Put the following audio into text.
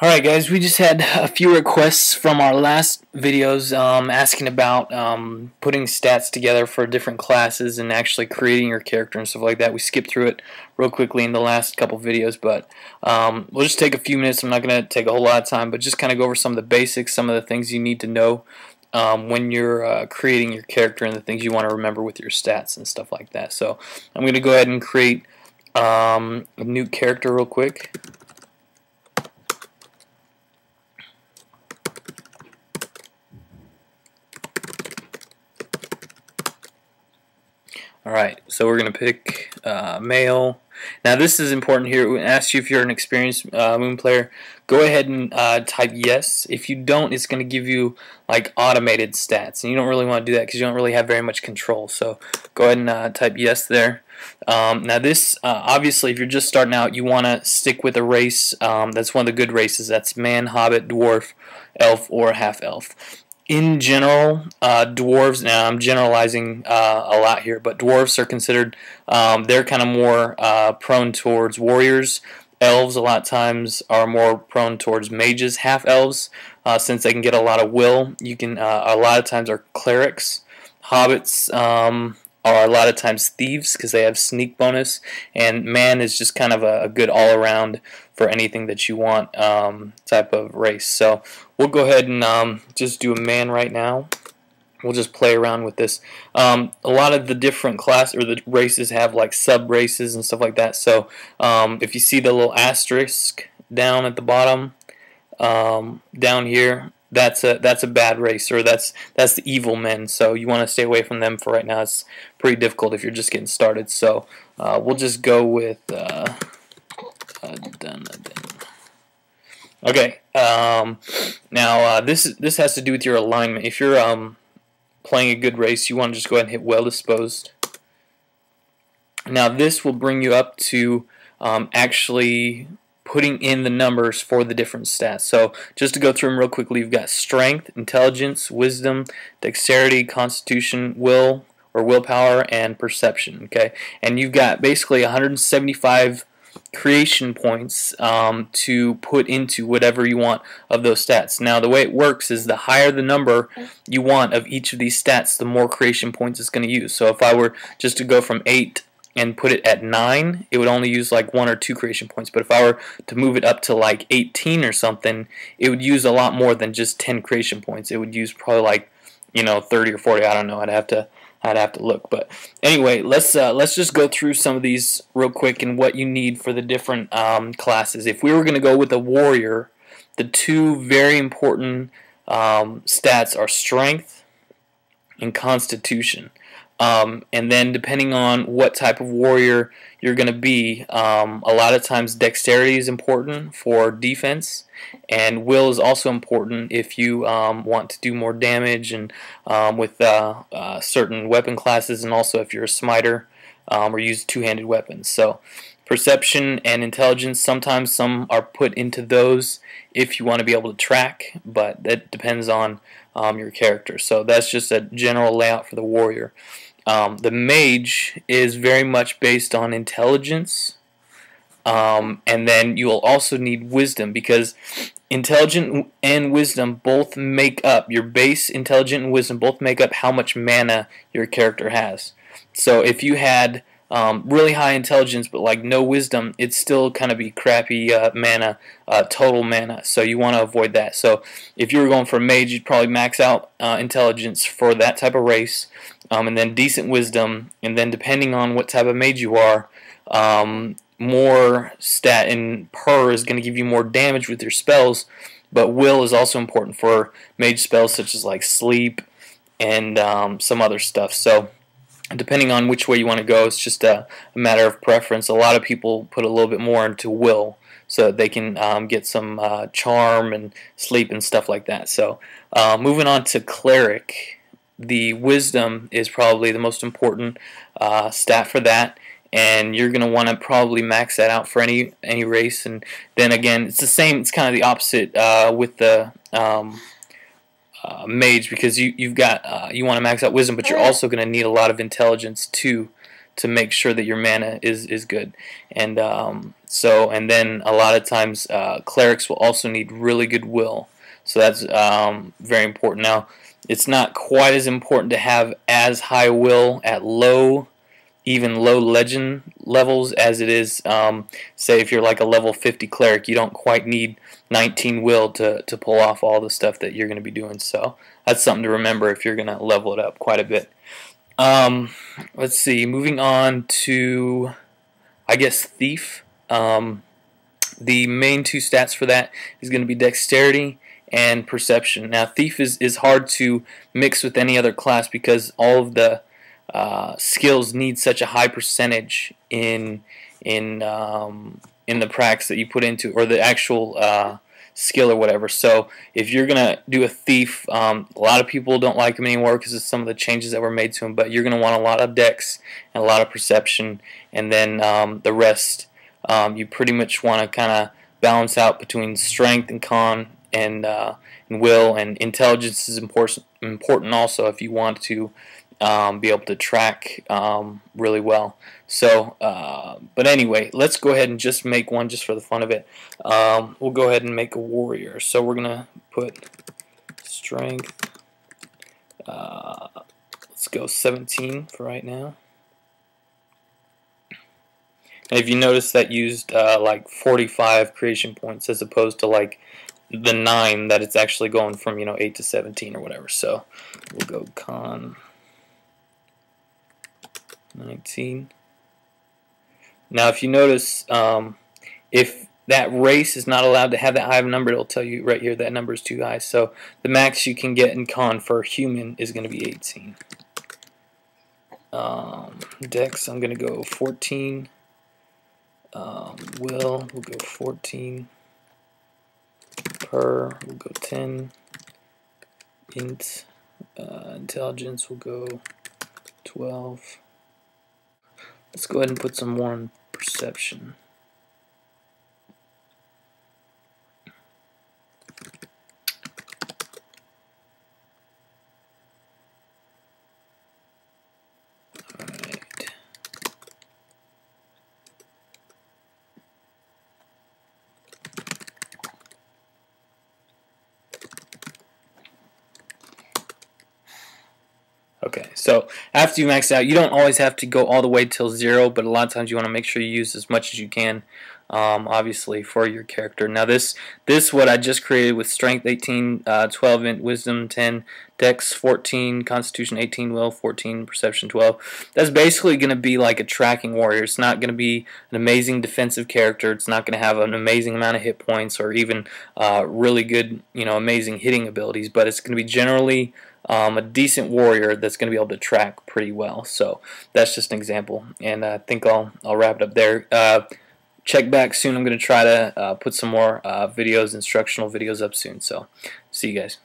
Alright guys, we just had a few requests from our last videos asking about putting stats together for different classes and actually creating your character and stuff like that. We skipped through it real quickly in the last couple videos, but we'll just take a few minutes. I'm not going to take a whole lot of time, but just kind of go over some of the basics, some of the things you need to know when you're creating your character and the things you want to remember with your stats and stuff like that. So I'm going to go ahead and create a new character real quick. Alright, so we're going to pick male. Now this is important here. It asks you if you're an experienced MUME player. Go ahead and type yes. If you don't, it's going to give you like automated stats. And you don't really want to do that because you don't really have very much control. So go ahead and type yes there. Now this, obviously if you're just starting out, you want to stick with a race. That's one of the good races. That's man, hobbit, dwarf, elf, or half-elf. In general, dwarves, now I'm generalizing a lot here, but dwarves are considered, they're kind of more prone towards warriors. Elves a lot of times are more prone towards mages. Half-elves, since they can get a lot of will, you can, a lot of times are clerics. Hobbits are a lot of times thieves because they have sneak bonus, and man is just kind of a good all-around for anything that you want type of race. So we'll go ahead and just do a man right now. We'll just play around with this. A lot of the different class or the races have like sub races and stuff like that. So if you see the little asterisk down at the bottom, down here, that's a bad race, or that's the evil men. So you want to stay away from them for right now. It's pretty difficult if you're just getting started. So we'll just go with okay. Now this has to do with your alignment. If you're playing a good race, you want to just go ahead and hit well disposed. Now this will bring you up to actually putting in the numbers for the different stats. So just to go through them real quickly, you've got strength, intelligence, wisdom, dexterity, constitution, will or willpower, and perception. Okay, and you've got basically 175 creation points to put into whatever you want of those stats. Now the way it works is the higher the number you want of each of these stats, the more creation points it's going to use. So if I were just to go from 8 and put it at 9, it would only use like 1 or 2 creation points. But if I were to move it up to like 18 or something, it would use a lot more than just 10 creation points. It would use probably like, 30 or 40. I don't know. I'd have to look. But anyway, let's just go through some of these real quick and what you need for the different classes. If we were going to go with a warrior, the two very important stats are strength and constitution. And then depending on what type of warrior you're going to be, a lot of times dexterity is important for defense, and will is also important if you want to do more damage and with certain weapon classes, and also if you're a smiter or use two-handed weapons. So perception and intelligence, sometimes some are put into those if you want to be able to track, but that depends on your character. So that's just a general layout for the warrior. The mage is very much based on intelligence, and then you'll also need wisdom, because intelligent and wisdom both make up, your base intelligent and wisdom both make up how much mana your character has. So if you had really high intelligence but like no wisdom, it'd still kind of be crappy mana, total mana. So you want to avoid that. So if you were going for a mage, you'd probably max out intelligence for that type of race, and then decent wisdom, and then depending on what type of mage you are, more stat and per is going to give you more damage with your spells, but will is also important for mage spells such as like sleep and some other stuff. So depending on which way you want to go, it's just a matter of preference. A lot of people put a little bit more into will so that they can get some charm and sleep and stuff like that. So moving on to cleric, the wisdom is probably the most important stat for that, and you're going to want to probably max that out for any race. And then again, it's the same, it's kind of the opposite with the mage, because you want to max out wisdom, but you're also going to need a lot of intelligence too to make sure that your mana is good. And So, and then a lot of times clerics will also need really good will. So that's very important. Now, it's not quite as important to have as high will at even low legend levels as it is, say, if you're like a level 50 cleric. You don't quite need 19 will to pull off all the stuff that you're going to be doing. So that's something to remember if you're going to level it up quite a bit. Let's see, moving on to, I guess, Thief. The main two stats for that is going to be Dexterity and Perception. Now, Thief is hard to mix with any other class because all of the skills need such a high percentage in the pracs that you put into, or the actual skill or whatever. So if you're gonna do a Thief, a lot of people don't like him anymore because of some of the changes that were made to him. But you're gonna want a lot of Dex and a lot of Perception, and then the rest you pretty much want to kind of balance out between Strength and Con and Will, and Intelligence is important also if you want to be able to track really well. So, but anyway, let's go ahead and just make one just for the fun of it. We'll go ahead and make a warrior. So we're gonna put strength. Let's go 17 for right now. And if you notice, that used like 45 creation points as opposed to like the 9 that it's actually going from, 8 to 17 or whatever. So we'll go Con 19. Now, if you notice, if that race is not allowed to have that high of a number, it'll tell you right here that number is too high. So the max you can get in Con for human is going to be 18. Dex, I'm going to go 14. We'll go 14. We'll go 10. Intelligence will go 12. Let's go ahead and put some more in Perception. Okay, so after you max out, you don't always have to go all the way till 0, but a lot of times you want to make sure you use as much as you can, obviously, for your character. Now this what I just created with Strength 18, 12 in Wisdom 10, Dex 14, Constitution 18, Will 14, Perception 12. That's basically going to be like a tracking warrior. It's not going to be an amazing defensive character. It's not going to have an amazing amount of hit points or even really good, amazing hitting abilities, but it's going to be generally a decent warrior that's going to be able to track pretty well. So that's just an example, and I think I'll wrap it up there. Check back soon. I'm going to try to put some more instructional videos up soon. So see you guys.